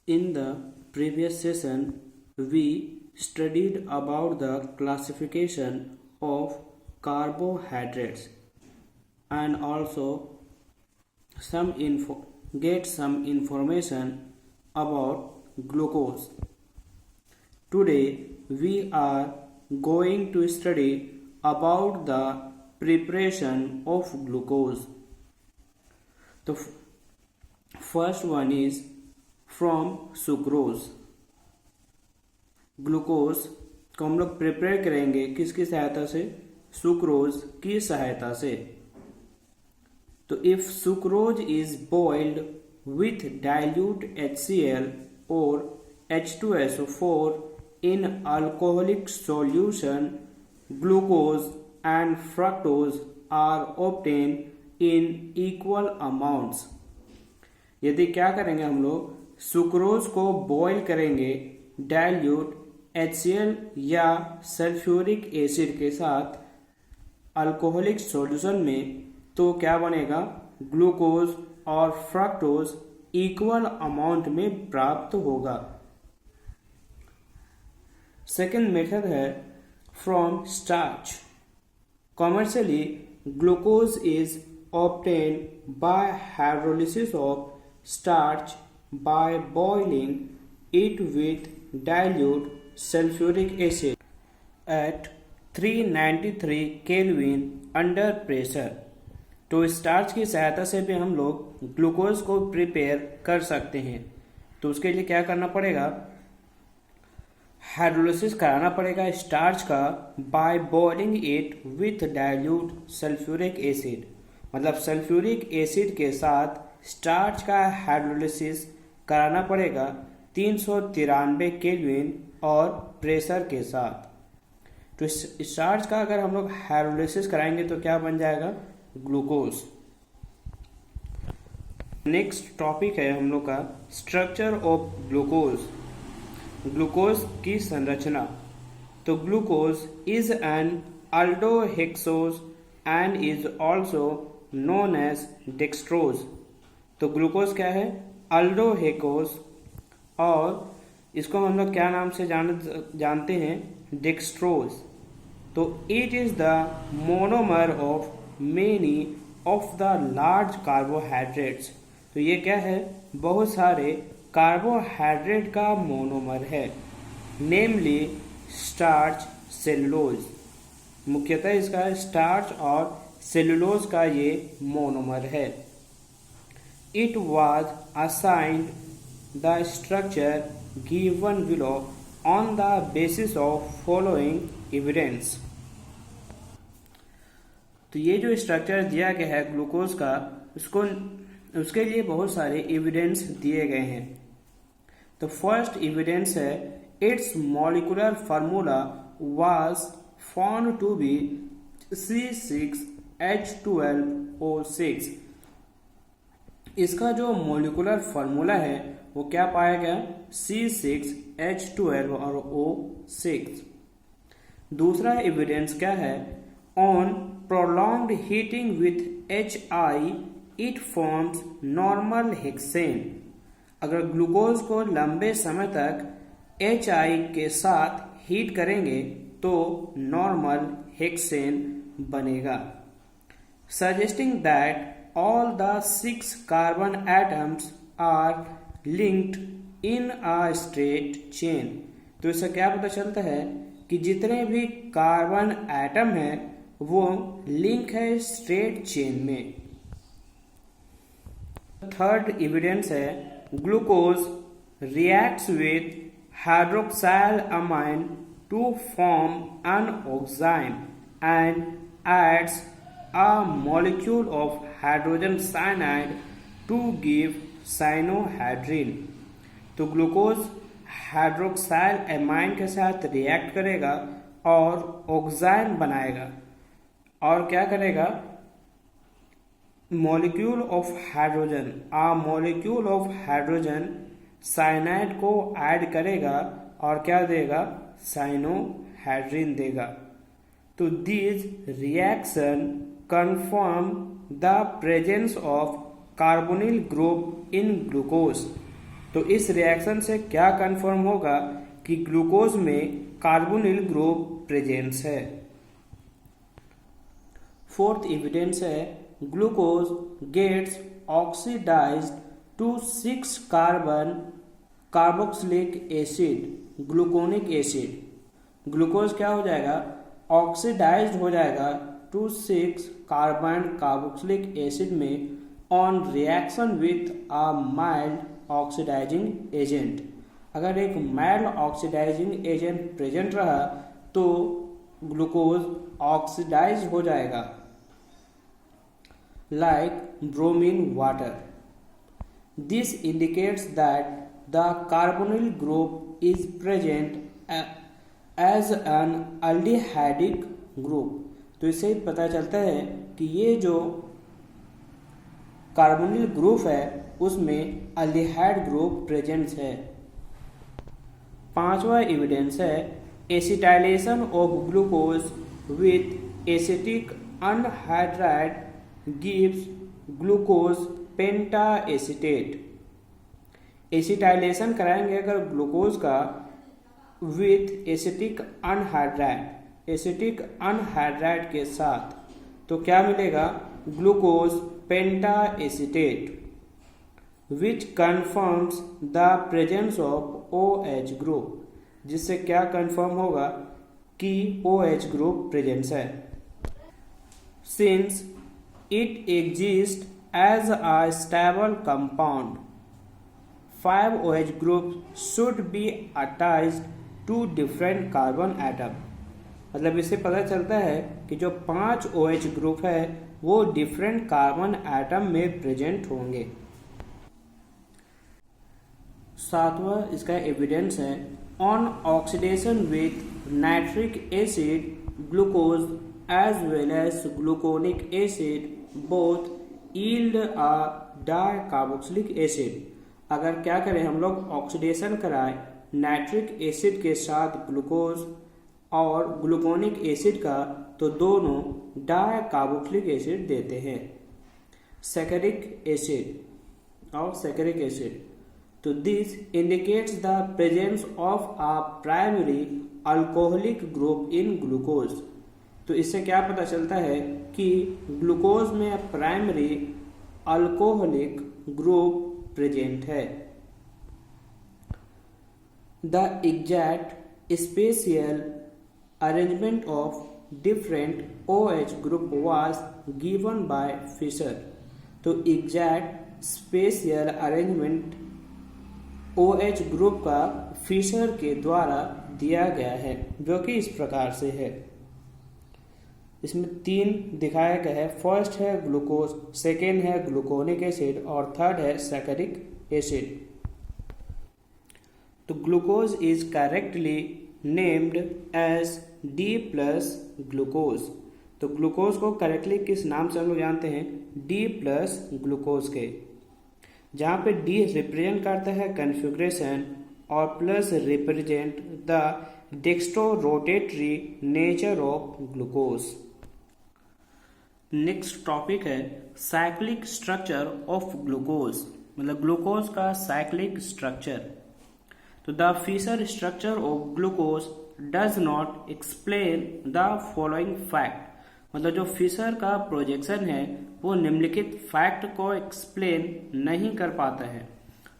In the previous session, we studied about the classification of carbohydrates and also get some information about glucose. Today, we are going to study about the preparation of glucose. The first one is from sucrose. Glucose को हम लोग prepare करेंगे किसकी सहायता से? Sucrose की सहायता से। तो if sucrose is boiled with dilute HCl और H2SO4 in alcoholic solution, glucose and fructose are obtained in equal amounts। यदि क्या करेंगे हम लोग सुक्रोज को बॉईल करेंगे डाइल्यूट HCl या सल्फ्यूरिक एसिड के साथ अल्कोहलिक सॉल्यूशन में, तो क्या बनेगा? ग्लूकोज और फ्रक्टोज इक्वल अमाउंट में प्राप्त होगा। सेकेंड मेथड है from starch. Commercially glucose is obtained by hydrolysis of starch by boiling it with dilute sulfuric acid at 393 Kelvin under pressure। तो स्टार्च की सहायता से भी हम लोग ग्लूकोज को प्रिपेयर कर सकते हैं। तो उसके लिए क्या करना पड़ेगा? हाइड्रोलिसिस कराना पड़ेगा स्टार्च का by boiling it with dilute sulphuric acid. मतलब सल्फ्यूरिक एसिड के साथ स्टार्च का हाइड्रोलिसिस कराना पड़ेगा 393 केल्विन और प्रेशर के साथ। तो स्टार्च का अगर हम लोग हाइड्रोलिसिस कराएंगे तो क्या बन जाएगा? ग्लूकोज। नेक्स्ट टॉपिक है हम लोग का स्ट्रक्चर ऑफ ग्लूकोज। ग्लूकोज की संरचना। तो glucose is an aldohexose and is also known as dextrose. तो ग्लूकोज क्या है? अल्डोहेकोज, और इसको हम लोग क्या नाम से जानते हैं? डेक्सट्रोज। तो it is the monomer of many of the large carbohydrates. तो ये क्या है? बहुत सारे कार्बोहाइड्रेट का मोनोमर है, नेमली स्टार्च, सेलुलोज। मुख्यतः इसका स्टार्च और सेलुलोज का ये मोनोमर है। It was assigned the structure given below on the basis of following evidence। तो ये जो स्ट्रक्चर दिया गया है ग्लूकोज का, उसके लिए बहुत सारे एविडेंस दिए गए हैं। तो फर्स्ट एविडेंस है its molecular formula was found to be C6H12O6। इसका जो मॉलिक्यूलर फार्मूला है वो क्या पाया गया? C6H12 और O6। दूसरा एविडेंस क्या है? On prolonged heating with HI it forms normal hexane. अगर ग्लूकोज को लंबे समय तक HI के साथ हीट करेंगे तो नॉर्मल हेक्सेन बनेगा। Suggesting that all the 6 carbon atoms are linked in a straight chain। तो इससे क्या पता चलता है कि जितने भी कार्बन एटम हैं वो लिंक है स्ट्रेट चेन में। थर्ड एविडेंस है glucose reacts with hydroxyl amine to form an oxime and adds a molecule of hydrogen cyanide to give cyanohydrin। तो ग्लूकोज हाइड्रोक्साइल एमाइन के साथ रिएक्ट करेगा और ऑक्साइन बनाएगा, और क्या करेगा? Molecule of hydrogen, a molecule of hydrogen cyanide को ऐड करेगा और क्या देगा? साइनोहाइड्रिन देगा। तो this reaction confirm the presence of carbonyl group in glucose। तो तो इस रिएक्शन से क्या कंफर्म होगा कि ग्लूकोज में कार्बोनिल ग्रुप प्रेजेंस है। फोर्थ एविडेंस है glucose gets oxidised to 6 carbon carboxylic acid gluconic acid. Glucose क्या हो जाएगा, ऑक्सीडाइज्ड हो जाएगा टू 6 कार्बन कार्बोक्सिलिक एसिड में on reaction with a mild oxidising agent. अगर एक माइल्ड ऑक्सीडाइजिंग एजेंट प्रेजेंट रहा तो ग्लूकोज ऑक्सीडाइज हो जाएगा, like bromine water. This indicates that the carbonyl group is present as an aldehydic group. तो इससे पता चलता है कि ये जो कार्बोनिल ग्रुप है उसमें अल्डिहाइड ग्रुप प्रेजेंट है। पांचवा एविडेंस है acetylation of glucose with acetic anhydride gives glucose pentaacetate. Acetylation कराएंगे अगर ग्लूकोज का विथ एसिटिक अनहाइड्राइड के साथ तो क्या मिलेगा, glucose pentaacetate which confirms the presence of OH group, जिससे क्या कंफर्म होगा कि OH ग्रुप प्रेजेंस है। Since it exists as a stable compound, 5 OH groups should be attached to different carbon atom। मतलब इससे पता चलता है कि जो 5 OH ग्रुप है वो डिफरेंट कार्बन एटम में प्रेजेंट होंगे। सातवां इसका एविडेंस है on oxidation with nitric acid glucose as well as gluconic acid both yield a dicarboxylic acid। अगर क्या करें हम लोग ऑक्सीडेशन कराएं नाइट्रिक एसिड के साथ ग्लूकोज और ग्लूकोनिक एसिड का तो दोनों डाइकार्बोक्सिलिक एसिड देते हैं, सैकरिक एसिड। तो this indicates the presence of a primary alcoholic group in glucose. तो इससे क्या पता चलता है कि ग्लूकोज में प्राइमरी अल्कोहलिक ग्रुप प्रेजेंट है। The exact spatial arrangement of different OH group was given by Fischer. तो exact spatial arrangement OH group का फिशर के द्वारा दिया गया है, जो कि इस प्रकार से है। इसमें 3 दिखाया गया है, फर्स्ट है ग्लूकोज, सेकेंड है ग्लूकोनिक एसिड और थर्ड है सैकरिक एसिड। तो glucose is correctly named as D+ glucose. तो ग्लूकोज को करेक्टली किस नाम से हम लोग जानते हैं, D+ ग्लूकोज के, जहाँ पे D रिप्रेजेंट करता है कन्फिग्रेशन और plus represent the dextrorotatory nature of glucose. Next topic है साइक्लिक स्ट्रक्चर ऑफ ग्लूकोज, मतलब ग्लूकोज का साइक्लिक स्ट्रक्चर। तो the Fischer structure of glucose does not explain the following fact. मतलब जो फिशर का प्रोजेक्शन है वो निम्नलिखित फैक्ट को एक्सप्लेन नहीं कर पाता है।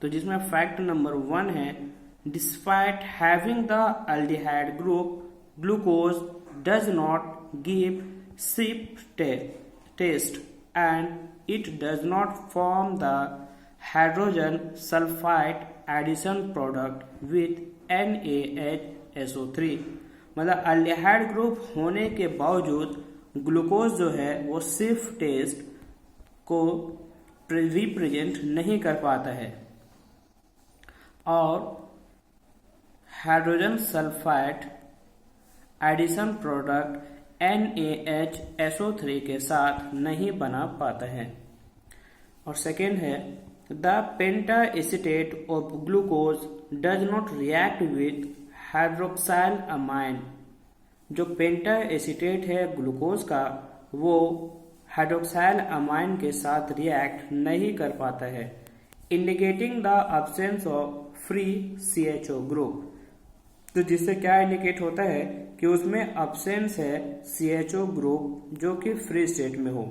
तो जिसमें फैक्ट नंबर 1 है, despite having the aldehyde group glucose does not give shift test and it does not form the hydrogen sulfide addition product with NaHSO3। मतलब अल्डिहाइड ग्रुप होने के बावजूद ग्लूकोज जो है वो शिफ्ट टेस्ट को रिप्रेजेंट नहीं कर पाता है और hydrogen sulphide addition product NaHSO3 के साथ नहीं बना पाता है। और सेकेंड है the pentaacetate of glucose does not react with hydroxyl amine. जो पेंटाएसिटेट है ग्लूकोज का वो हाइड्रोक्साइल अमाइन के साथ रिएक्ट नहीं कर पाता है। Indicating the absence of free CHO group. तो जिससे क्या इंडिकेट होता है कि उसमें एब्सेंस है CHO ग्रुप जो कि फ्री स्टेट में हो।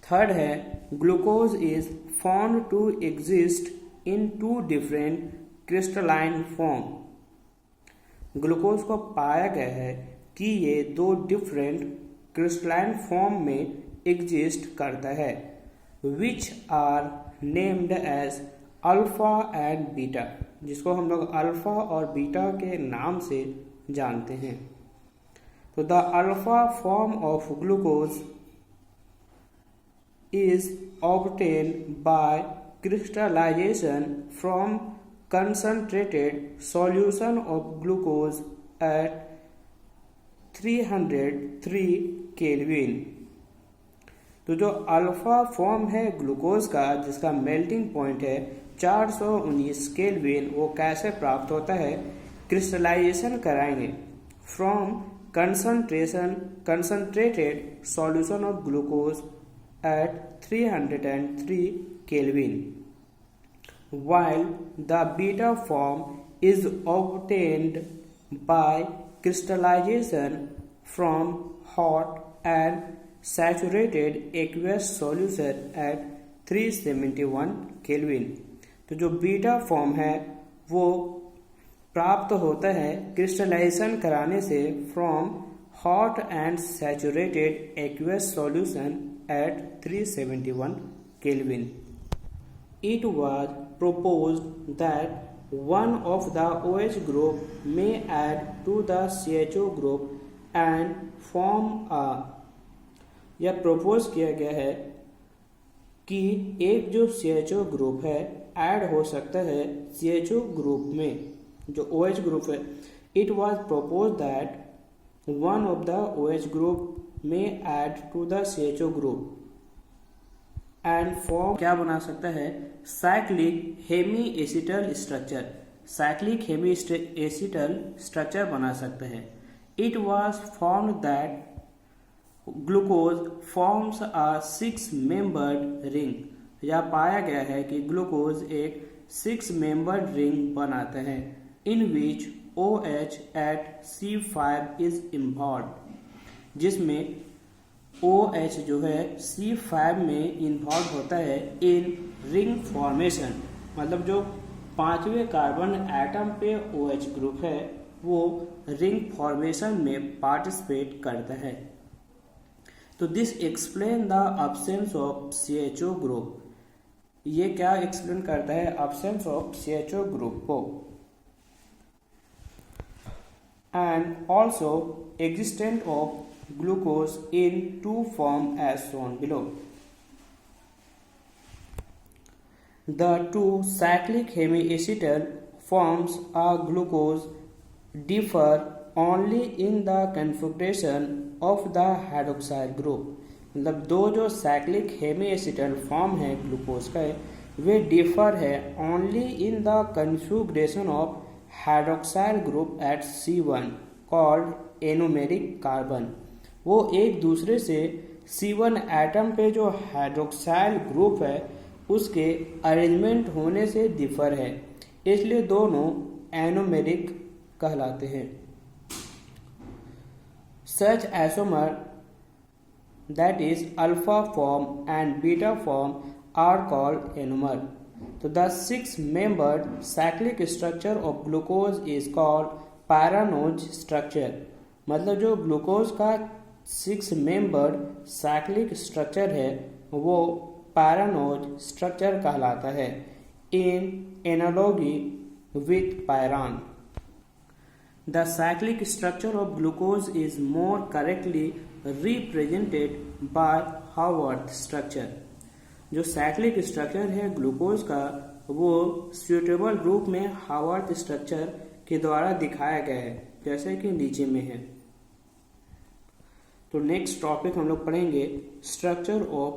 थर्ड है glucose is found to exist in 2 different crystalline form. Glucose को पाया गया है कि ये 2 डिफरेंट क्रिस्टलाइन फॉर्म में एग्जिस्ट करता है, which are named as alpha and beta, जिसको हम लोग अल्फा और बीटा के नाम से जानते हैं। तो the alpha form of glucose is obtained by crystallization from concentrated solution of glucose at 303 kelvin. तो जो अल्फा फॉर्म है ग्लूकोज का जिसका मेल्टिंग पॉइंट है 419 केल्विन, वो कैसे प्राप्त होता है? क्रिस्टलाइजेशन कराएंगे from concentrated solution of glucose at 303 Kelvin, while the beta form is obtained by crystallization from hot and saturated aqueous solution at 371 Kelvin। तो जो बीटा फॉर्म है वो प्राप्त होता है क्रिस्टलाइजेशन कराने से from hot and saturated aqueous solution at 371 Kelvin. It was proposed that one of the OH group may add to the CHO group and form a, यह प्रपोज किया गया है कि एक जो CHO ग्रुप है ऐड हो सकता है CHO ग्रुप में, जो OH ग्रुप है। It was proposed that one of the OH group may add to the CHO group and form क्या बना सकता है? Cyclic hemi acetal structure, cyclic hemi acetal structure बना सकता है। It was found that glucose forms a 6 membered ring. यह पाया गया है कि ग्लूकोज एक 6 मेंबर्ड रिंग बनाता है इन विच OH at C5 is involved, जिसमें OH जो है C5 में इन्वॉल्व होता है इन रिंग फॉर्मेशन। मतलब जो 5वें कार्बन एटम पे OH ग्रुप है वो रिंग फॉर्मेशन में पार्टिसिपेट करता है। तो this explain the absence of CHO group. ये क्या एक्सप्लेन करता है? एब्सेंस ऑफ CHO ग्रुप को। And also existence of glucose in 2 form as shown below. The 2 cyclic hemiacetal forms of glucose differ only in the configuration of the hydroxyl group। मतलब 2 जो cyclic hemiacetal form है glucose का वे differ है only in the configuration of hydroxyl group at C1 called anomeric carbon. वो एक दूसरे से C1 एटम पे जो हाइड्रोक्साइल ग्रुप है उसके अरेंजमेंट होने से डिफर है, इसलिए दोनों एनोमेरिक कहलाते हैं। Such isomer that is alpha form and beta form are called anomer. तो the 6 membered cyclic structure of glucose is called pyranose structure. मतलब जो ग्लूकोज का 6 मेंबर्ड साइक्लिक स्ट्रक्चर है वो पैरानोज स्ट्रक्चर कहलाता है in analogy with pyran. The cyclic structure of glucose is more correctly represented by Haworth structure. जो cyclic structure है glucose का वो सुटेबल रूप में हावर्थ स्ट्रक्चर के द्वारा दिखाया गया है, जैसे कि नीचे में है। तो नेक्स्ट टॉपिक हम लोग पढ़ेंगे स्ट्रक्चर ऑफ